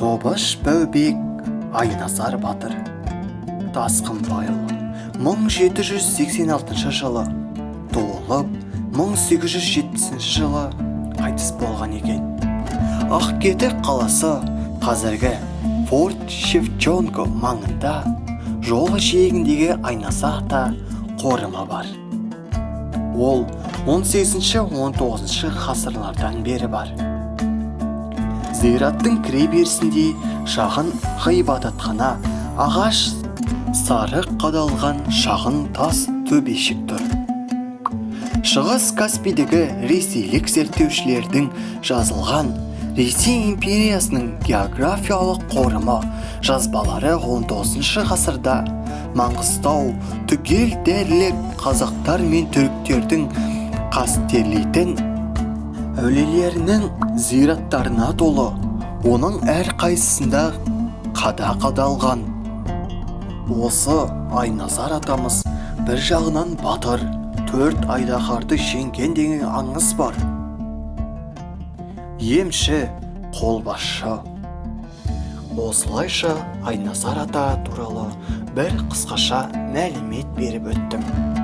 Тобыш Бәубек Айназар батыр Тасқынбайұлы 1786 жылы туылып 1870 жылы қайтыс болған екен. Ақкетік қаласы қазіргі Форт Шевченко маңында жолы жиегіндегі Айназар ата қорымы бар. Ол 18-19 ғасырлардан бері бар. Зираттың кіре берісінде шағын ғибадатхана, ағаш сары қадалған шағын тас төбешік тұр. Шығыс Каспийдегі ресейлік зерттеушілердің жазылған Ресей империясының географиялық қорымы жазбалары 19 ғасырда Маңғыстау түгел дерлік қазақтар мен түріктердің қастерлейтін әулиелерінің зираттарына толы, оның әр қайсысында қада қадалған. Осы Айназар атамыз бір жағынан батыр, 4 айдаһарды жеңген деген аңыз бар. Емші, қолбасшы. Осылайша Айназар ата туралы бір қысқаша мәлімет беріп өттім.